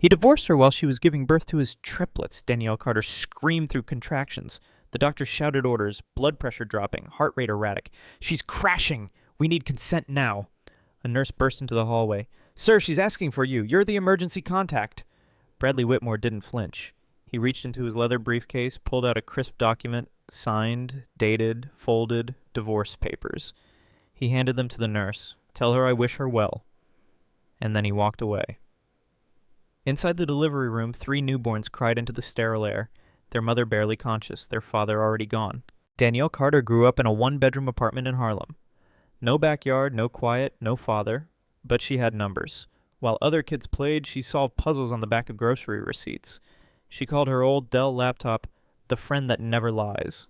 He divorced her while she was giving birth to his triplets, Danielle Carter screamed through contractions. The doctor shouted orders, blood pressure dropping, heart rate erratic. She's crashing! We need consent now! A nurse burst into the hallway. Sir, she's asking for you. You're the emergency contact. Bradley Whitmore didn't flinch. He reached into his leather briefcase, pulled out a crisp document, signed, dated, folded, divorce papers. He handed them to the nurse. Tell her I wish her well. And then he walked away. Inside the delivery room, 3 newborns cried into the sterile air, their mother barely conscious, their father already gone. Danielle Carter grew up in a 1-bedroom apartment in Harlem. No backyard, no quiet, no father, but she had numbers. While other kids played, she solved puzzles on the back of grocery receipts. She called her old Dell laptop the friend that never lies.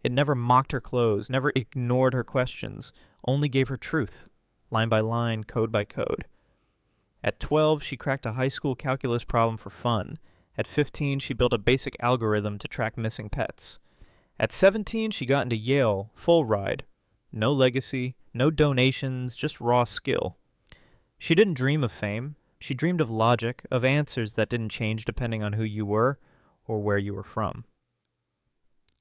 It never mocked her clothes, never ignored her questions, only gave her truth, line by line, code by code. At 12, she cracked a high school calculus problem for fun. At 15, she built a basic algorithm to track missing pets. At 17, she got into Yale, full ride. No legacy, no donations, just raw skill. She didn't dream of fame. She dreamed of logic, of answers that didn't change depending on who you were or where you were from.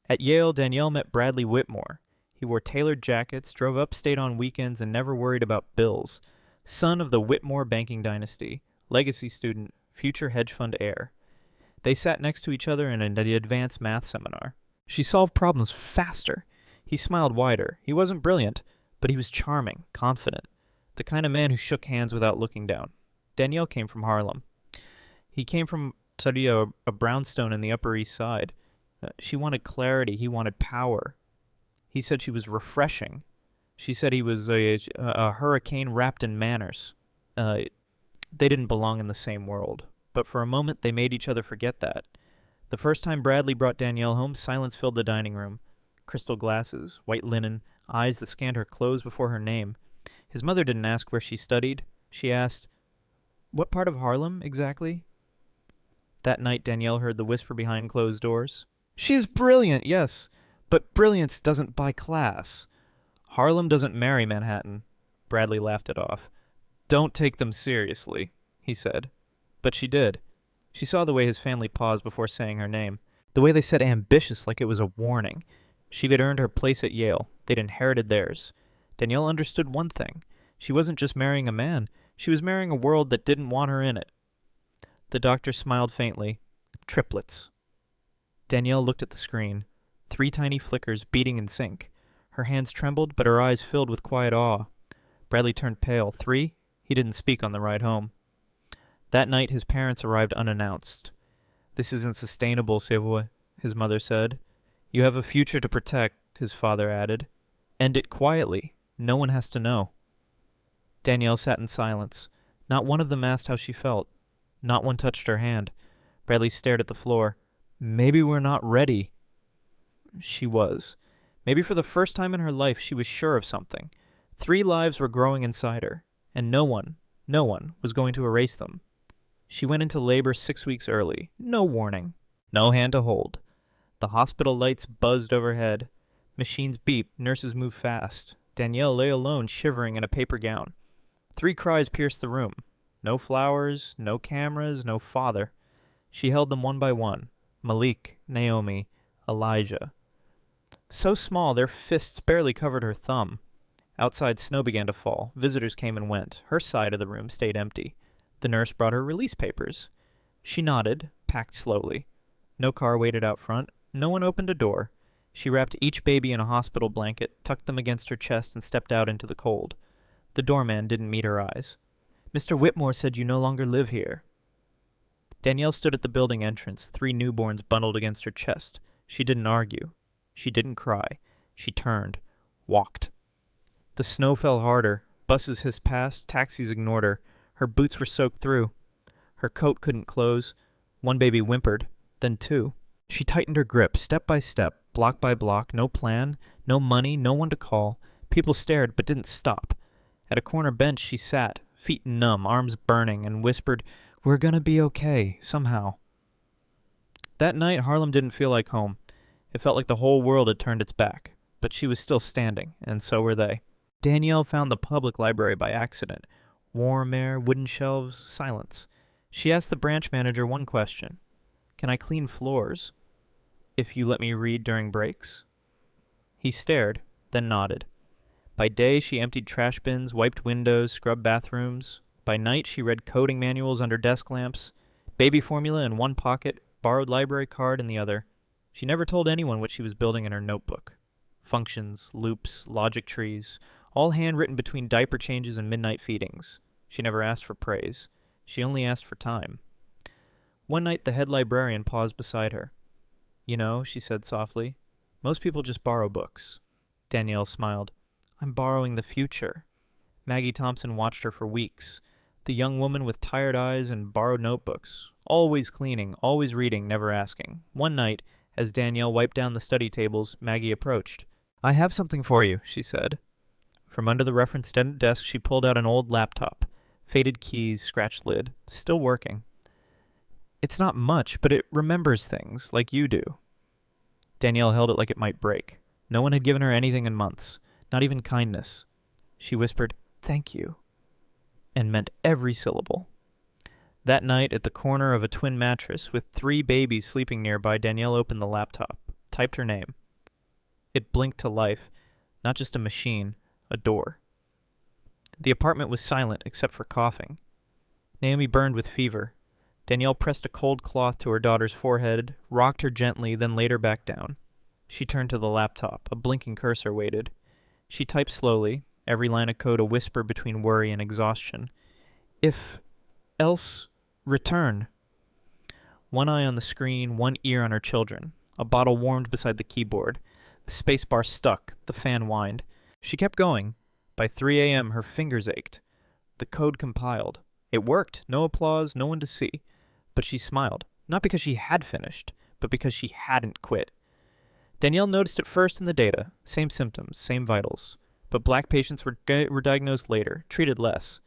At Yale, Danielle met Bradley Whitmore. He wore tailored jackets, drove upstate on weekends, and never worried about bills. Son of the Whitmore banking dynasty, legacy student, future hedge fund heir. They sat next to each other in an advanced math seminar. She solved problems faster. He smiled wider. He wasn't brilliant, but he was charming, confident, the kind of man who shook hands without looking down. Danielle came from Harlem. He came from a brownstone in the Upper East Side. She wanted clarity. He wanted power. He said she was refreshing. She said he was a hurricane wrapped in manners. They didn't belong in the same world. But for a moment, they made each other forget that. The first time Bradley brought Danielle home, silence filled the dining room. Crystal glasses, white linen, eyes that scanned her clothes before her name. His mother didn't ask where she studied. She asked, "What part of Harlem, exactly?" That night, Danielle heard the whisper behind closed doors. "She's brilliant, yes, but brilliance doesn't buy class. Harlem doesn't marry Manhattan." Bradley laughed it off. "Don't take them seriously," he said. But she did. She saw the way his family paused before saying her name, the way they said ambitious like it was a warning. She had earned her place at Yale. They'd inherited theirs. Danielle understood one thing. She wasn't just marrying a man. She was marrying a world that didn't want her in it. The doctor smiled faintly. Triplets. Danielle looked at the screen. 3 tiny flickers beating in sync. Her hands trembled, but her eyes filled with quiet awe. Bradley turned pale. 3? He didn't speak on the ride home. That night, his parents arrived unannounced. "This isn't sustainable, Savoy," his mother said. "You have a future to protect," his father added. "End it quietly. No one has to know." Danielle sat in silence. Not one of them asked how she felt. Not one touched her hand. Bradley stared at the floor. "Maybe we're not ready." She was. Maybe for the first time in her life, she was sure of something. 3 lives were growing inside her, and no one was going to erase them. She went into labor 6 weeks early. No warning. No hand to hold. The hospital lights buzzed overhead. Machines beeped. Nurses moved fast. Danielle lay alone, shivering in a paper gown. 3 cries pierced the room. No flowers, no cameras, no father. She held them one by one. Malik, Naomi, Elijah. So small their fists barely covered her thumb. Outside, snow began to fall. Visitors came and went. Her side of the room stayed empty. The nurse brought her release papers. She nodded, packed slowly. No car waited out front. No one opened a door. She wrapped each baby in a hospital blanket, tucked them against her chest, and stepped out into the cold. The doorman didn't meet her eyes. "Mr. Whitmore said you no longer live here." Danielle stood at the building entrance, 3 newborns bundled against her chest. She didn't argue. She didn't cry. She turned, walked. The snow fell harder. Buses hissed past. Taxis ignored her. Her boots were soaked through. Her coat couldn't close. 1 baby whimpered, then 2. She tightened her grip, step by step, block by block, no plan, no money, no one to call. People stared, but didn't stop. At a corner bench she sat, feet numb, arms burning, and whispered, "We're gonna be okay, somehow." That night, Harlem didn't feel like home. It felt like the whole world had turned its back. But she was still standing, and so were they. Danielle found the public library by accident. Warm air, wooden shelves, silence. She asked the branch manager one question. Can I clean floors if you let me read during breaks? He stared, then nodded. By day, she emptied trash bins, wiped windows, scrubbed bathrooms. By night, she read coding manuals under desk lamps, baby formula in one pocket, borrowed library card in the other. She never told anyone what she was building in her notebook. Functions, loops, logic trees, all handwritten between diaper changes and midnight feedings. She never asked for praise. She only asked for time. One night, the head librarian paused beside her. You know, she said softly, most people just borrow books. Danielle smiled. I'm borrowing the future. Maggie Thompson watched her for weeks. The young woman with tired eyes and borrowed notebooks. Always cleaning, always reading, never asking. One night, as Danielle wiped down the study tables, Maggie approached. I have something for you, she said. From under the reference desk, she pulled out an old laptop. Faded keys, scratched lid. Still working. It's not much, but it remembers things, like you do. Danielle held it like it might break. No one had given her anything in months. Not even kindness. She whispered, thank you, and meant every syllable. That night, at the corner of a twin mattress, with 3 babies sleeping nearby, Danielle opened the laptop, typed her name. It blinked to life, not just a machine, a door. The apartment was silent except for coughing. Naomi burned with fever. Danielle pressed a cold cloth to her daughter's forehead, rocked her gently, then laid her back down. She turned to the laptop. A blinking cursor waited. She typed slowly, every line of code a whisper between worry and exhaustion. If, else, return. One eye on the screen, one ear on her children. A bottle warmed beside the keyboard. The spacebar stuck, the fan whined. She kept going. By 3 a.m. her fingers ached. The code compiled. It worked. No applause, no one to see. But she smiled, not because she had finished, but because she hadn't quit. Danielle noticed it first in the data. Same symptoms, same vitals. But black patients were diagnosed later, treated less.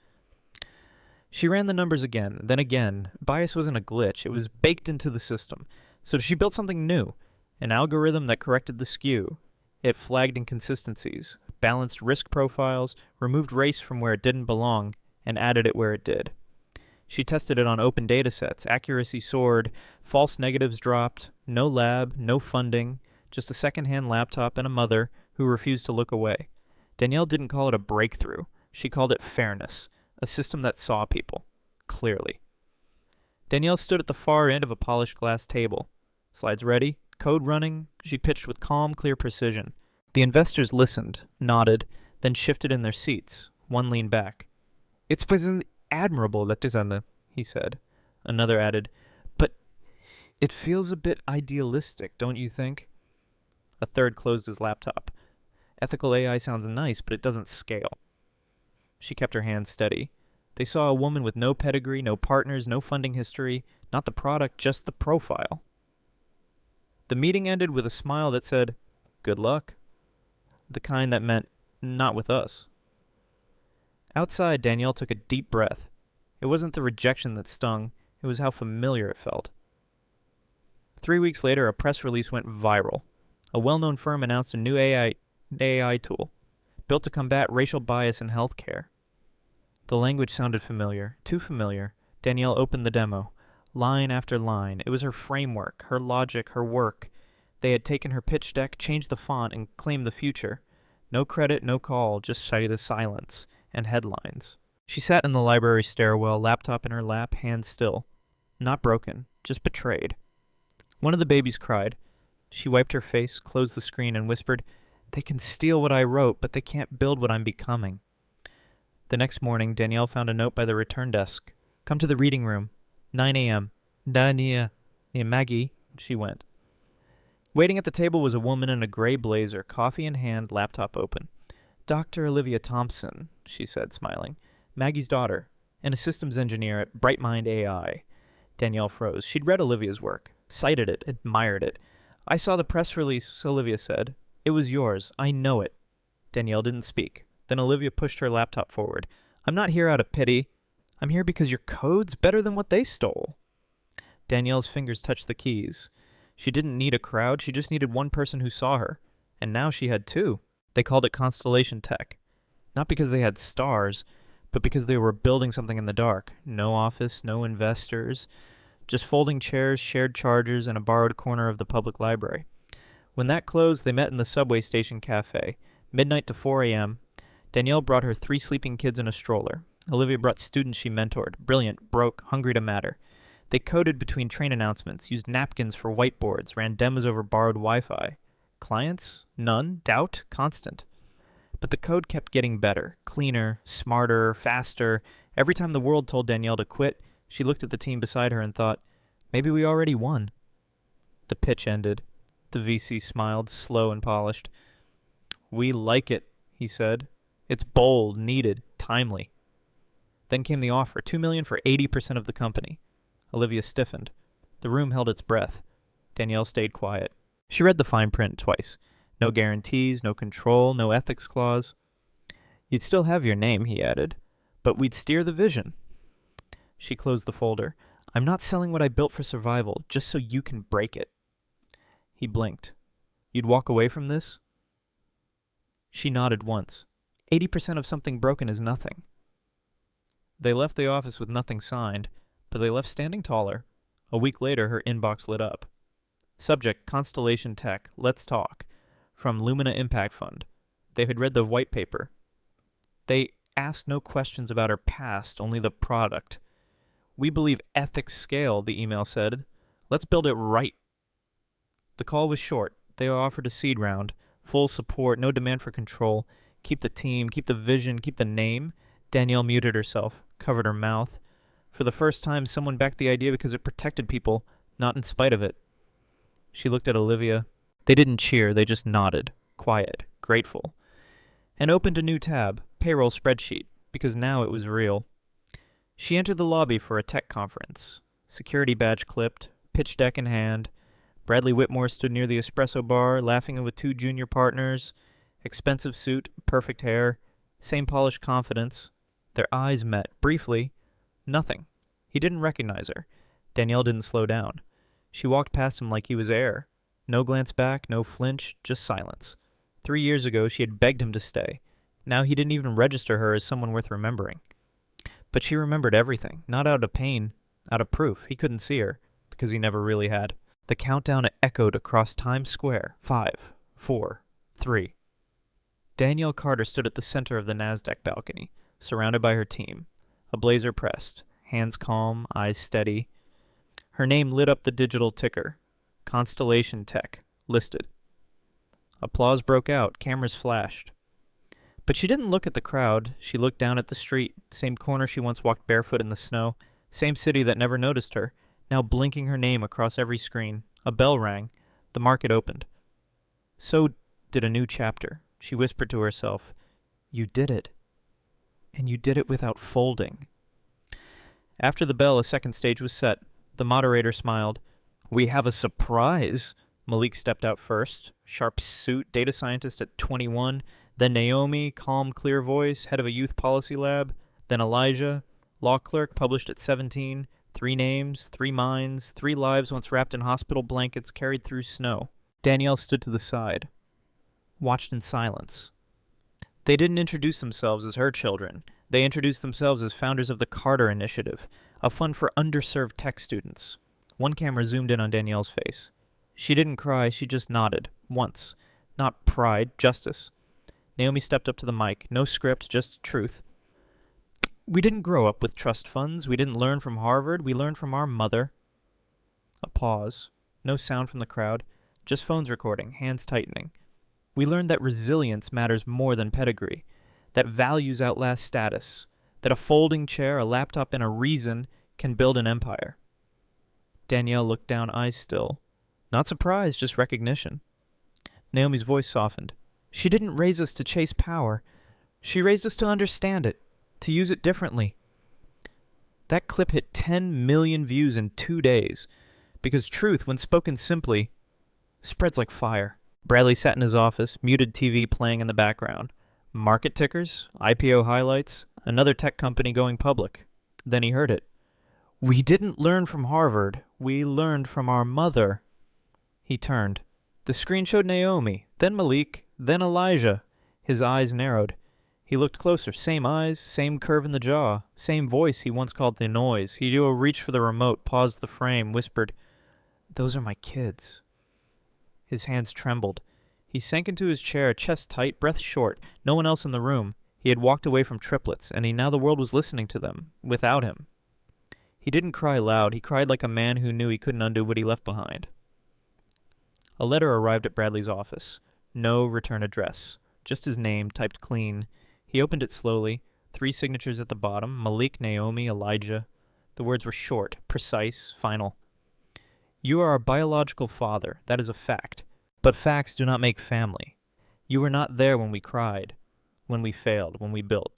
She ran the numbers again, then again. Bias wasn't a glitch. It was baked into the system. So she built something new, an algorithm that corrected the skew. It flagged inconsistencies, balanced risk profiles, removed race from where it didn't belong, and added it where it did. She tested it on open datasets. Accuracy soared, false negatives dropped, no lab, no funding, just a second-hand laptop and a mother who refused to look away. Danielle didn't call it a breakthrough. She called it fairness, a system that saw people, clearly. Danielle stood at the far end of a polished glass table. Slides ready, code running, she pitched with calm, clear precision. The investors listened, nodded, then shifted in their seats. One leaned back. It's admirable, Letizane, he said. Another added, but it feels a bit idealistic, don't you think? A third closed his laptop. Ethical AI sounds nice, but it doesn't scale. She kept her hands steady. They saw a woman with no pedigree, no partners, no funding history, not the product, just the profile. The meeting ended with a smile that said, good luck. The kind that meant, not with us. Outside, Danielle took a deep breath. It wasn't the rejection that stung, it was how familiar it felt. 3 weeks later, a press release went viral. A well-known firm announced a new AI tool, built to combat racial bias in healthcare. The language sounded familiar, too familiar. Danielle opened the demo. Line after line. It was her framework, her logic, her work. They had taken her pitch deck, changed the font, and claimed the future. No credit, no call, just the silence and headlines. She sat in the library stairwell, laptop in her lap, hands still. Not broken, just betrayed. One of the babies cried. She wiped her face, closed the screen, and whispered, they can steal what I wrote, but they can't build what I'm becoming. The next morning, Danielle found a note by the return desk. Come to the reading room. 9 a.m. Dania. Maggie. She went. Waiting at the table was a woman in a gray blazer, coffee in hand, laptop open. Dr. Olivia Thompson, she said, smiling. Maggie's daughter, and a systems engineer at Brightmind AI. Danielle froze. She'd read Olivia's work, cited it, admired it. I saw the press release, Olivia said. It was yours. I know it. Danielle didn't speak. Then Olivia pushed her laptop forward. I'm not here out of pity. I'm here because your code's better than what they stole. Danielle's fingers touched the keys. She didn't need a crowd. She just needed one person who saw her. And now she had 2. They called it Constellation Tech. Not because they had stars, but because they were building something in the dark. No office, no investors, just folding chairs, shared chargers, and a borrowed corner of the public library. When that closed, they met in the subway station cafe, midnight to 4 a.m. Danielle brought her 3 sleeping kids in a stroller. Olivia brought students she mentored, brilliant, broke, hungry to matter. They coded between train announcements, used napkins for whiteboards, ran demos over borrowed Wi-Fi. Clients? None. Doubt? Constant. But the code kept getting better, cleaner, smarter, faster. Every time the world told Danielle to quit, she looked at the team beside her and thought, maybe we already won. The pitch ended. The VC smiled, slow and polished. We like it, he said. It's bold, needed, timely. Then came the offer, $2 million for 80% of the company. Olivia stiffened. The room held its breath. Danielle stayed quiet. She read the fine print twice. No guarantees, no control, no ethics clause. You'd still have your name, he added, but we'd steer the vision. She closed the folder. I'm not selling what I built for survival, just so you can break it. He blinked. You'd walk away from this? She nodded once. 80% of something broken is nothing. They left the office with nothing signed, but they left standing taller. A week later, her inbox lit up. Subject, Constellation Tech, let's talk. From Lumina Impact Fund. They had read the white paper. They asked no questions about her past, only the product. We believe ethics scale, the email said. Let's build it right. The call was short. They offered a seed round. Full support, no demand for control. Keep the team, keep the vision, keep the name. Danielle muted herself, covered her mouth. For the first time, someone backed the idea because it protected people, not in spite of it. She looked at Olivia. They didn't cheer, they just nodded, quiet, grateful, and opened a new tab, payroll spreadsheet, because now it was real. She entered the lobby for a tech conference. Security badge clipped, pitch deck in hand. Bradley Whitmore stood near the espresso bar, laughing with 2 junior partners. Expensive suit, perfect hair, same polished confidence. Their eyes met, briefly. Nothing. He didn't recognize her. Danielle didn't slow down. She walked past him like he was air. No glance back, no flinch, just silence. 3 years ago, she had begged him to stay. Now he didn't even register her as someone worth remembering. But she remembered everything, not out of pain, out of proof. He couldn't see her, because he never really had. The countdown echoed across Times Square. 5, 4, 3. Danielle Carter stood at the center of the NASDAQ balcony, surrounded by her team. A blazer pressed, hands calm, eyes steady. Her name lit up the digital ticker. Constellation Tech, listed. Applause broke out, cameras flashed. But she didn't look at the crowd. She looked down at the street, same corner she once walked barefoot in the snow, same city that never noticed her, now blinking her name across every screen. A bell rang. The market opened. So did a new chapter. She whispered to herself, You did it. And you did it without folding. After the bell, a second stage was set. The moderator smiled. We have a surprise. Malik stepped out first. Sharp suit, data scientist at 21. Then Naomi, calm, clear voice, head of a youth policy lab. Then Elijah, law clerk, published at 17. 3 names, 3 minds, 3 lives once wrapped in hospital blankets carried through snow. Danielle stood to the side, watched in silence. They didn't introduce themselves as her children. They introduced themselves as founders of the Carter Initiative, a fund for underserved tech students. One camera zoomed in on Danielle's face. She didn't cry, she just nodded, once. Not pride, justice. Naomi stepped up to the mic. No script, just truth. We didn't grow up with trust funds. We didn't learn from Harvard. We learned from our mother. A pause. No sound from the crowd. Just phones recording, hands tightening. We learned that resilience matters more than pedigree. That values outlast status. That a folding chair, a laptop, and a reason can build an empire. Danielle looked down, eyes still. Not surprise, just recognition. Naomi's voice softened. She didn't raise us to chase power. She raised us to understand it, to use it differently. That clip hit 10 million views in 2 days, because truth, when spoken simply, spreads like fire. Bradley sat in his office, muted TV playing in the background. Market tickers, IPO highlights, another tech company going public. Then he heard it. We didn't learn from Harvard. We learned from our mother. He turned. The screen showed Naomi, then Malik, then Elijah. His eyes narrowed. He looked closer. Same eyes, same curve in the jaw, same voice he once called the noise. He did a reach for the remote, paused the frame, whispered, "Those are my kids." His hands trembled. He sank into his chair, chest tight, breath short. No one else in the room. He had walked away from Triplets, and now the world was listening to them, without him. He didn't cry loud. He cried like a man who knew he couldn't undo what he left behind. A letter arrived at Bradley's office. No return address. Just his name, typed clean. He opened it slowly. 3 signatures at the bottom. Malik, Naomi, Elijah. The words were short, precise, final. "You are our biological father. That is a fact. But facts do not make family. You were not there when we cried, when we failed, when we built.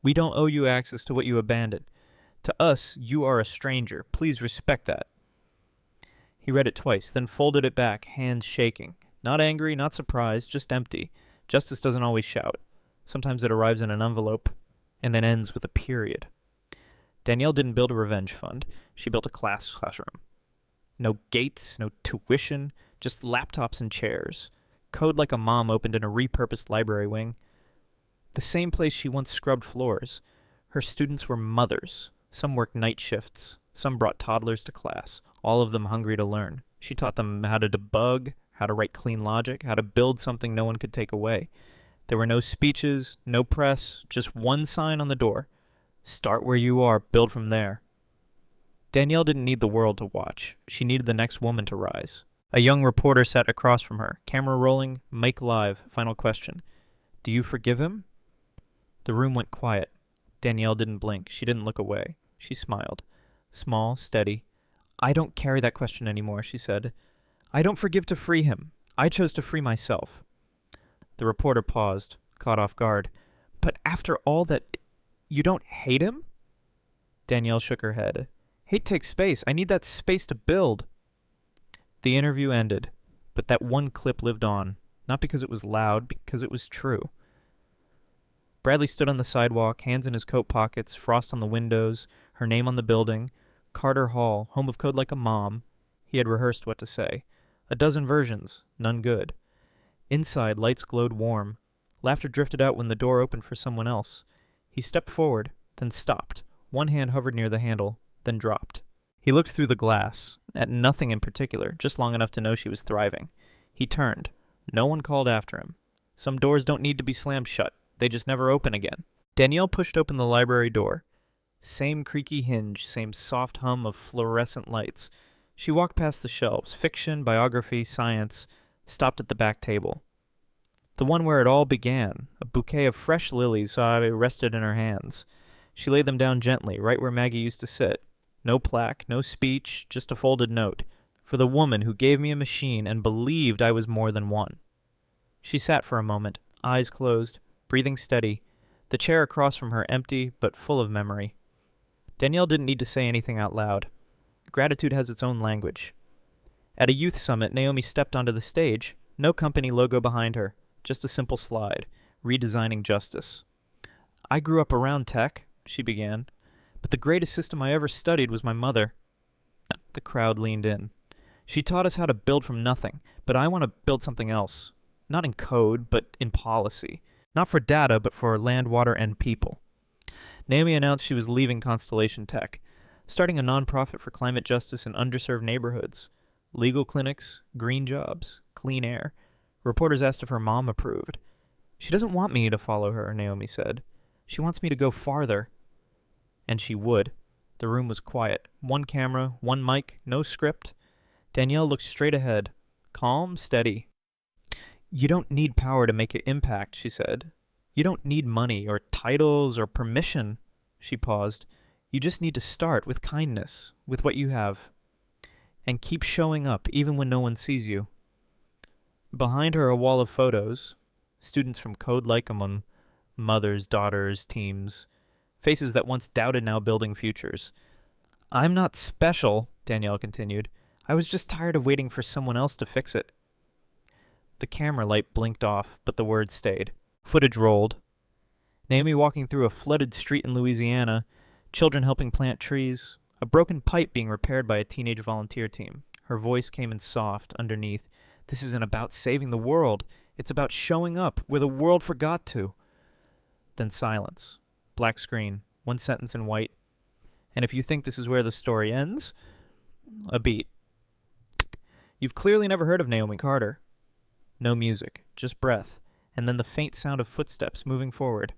We don't owe you access to what you abandoned. To us, you are a stranger. Please respect that." He read it twice, then folded it back, hands shaking. Not angry, not surprised, just empty. Justice doesn't always shout. Sometimes it arrives in an envelope, and then ends with a period. Danielle didn't build a revenge fund. She built a classroom. No gates, no tuition, just laptops and chairs. Code like a mom opened in a repurposed library wing. The same place she once scrubbed floors. Her students were mothers. Some worked night shifts. Some brought toddlers to class, all of them hungry to learn. She taught them how to debug, how to write clean logic, how to build something no one could take away. There were no speeches, no press, just one sign on the door. Start where you are, build from there. Danielle didn't need the world to watch. She needed the next woman to rise. A young reporter sat across from her, camera rolling, mic live, final question. "Do you forgive him?" The room went quiet. Danielle didn't blink. She didn't look away. She smiled. Small, steady. "I don't carry that question anymore," she said. "I don't forgive to free him. I chose to free myself." The reporter paused, caught off guard. "But after all that, you don't hate him?" Danielle shook her head. "Hate takes space. I need that space to build." The interview ended, but that one clip lived on, not because it was loud, because it was true. Bradley stood on the sidewalk, hands in his coat pockets, frost on the windows, her name on the building. Carter Hall, home of Code Like a Mom. He had rehearsed what to say. 12 versions, none good. Inside, lights glowed warm. Laughter drifted out when the door opened for someone else. He stepped forward, then stopped. One hand hovered near the handle, then dropped. He looked through the glass, at nothing in particular, just long enough to know she was thriving. He turned. No one called after him. Some doors don't need to be slammed shut. They just never open again. Danielle pushed open the library door. Same creaky hinge, same soft hum of fluorescent lights. She walked past the shelves, fiction, biography, science, stopped at the back table. The one where it all began, a bouquet of fresh lilies rested in her hands. She laid them down gently, right where Maggie used to sit. No plaque, no speech, just a folded note. For the woman who gave me a machine and believed I was more than one. She sat for a moment, eyes closed, breathing steady, the chair across from her empty but full of memory. Danielle didn't need to say anything out loud. Gratitude has its own language. At a youth summit, Naomi stepped onto the stage. No company logo behind her, just a simple slide, redesigning justice. "I grew up around tech," she began, "but the greatest system I ever studied was my mother." The crowd leaned in. "She taught us how to build from nothing, but I want to build something else. Not in code, but in policy. Not for data, but for land, water, and people." Naomi announced she was leaving Constellation Tech, starting a nonprofit for climate justice in underserved neighborhoods. Legal clinics, green jobs, clean air. Reporters asked if her mom approved. "She doesn't want me to follow her," Naomi said. "She wants me to go farther." And she would. The room was quiet. One camera, one mic, no script. Danielle looked straight ahead, calm, steady. "You don't need power to make an impact," she said. "You don't need money or titles or permission." She paused. "You just need to start with kindness, with what you have. And keep showing up even when no one sees you." Behind her, a wall of photos. Students from Code Like a Mom, mothers, daughters, teams. Faces that once doubted, now building futures. "I'm not special," Danielle continued. "I was just tired of waiting for someone else to fix it." The camera light blinked off, but the words stayed. Footage rolled. Naomi walking through a flooded street in Louisiana, children helping plant trees, a broken pipe being repaired by a teenage volunteer team. Her voice came in soft, underneath. "This isn't about saving the world. It's about showing up where the world forgot to." Then silence. Black screen. One sentence in white. And if you think this is where the story ends, a beat. You've clearly never heard of Naomi Carter. No music, just breath, and then the faint sound of footsteps moving forward.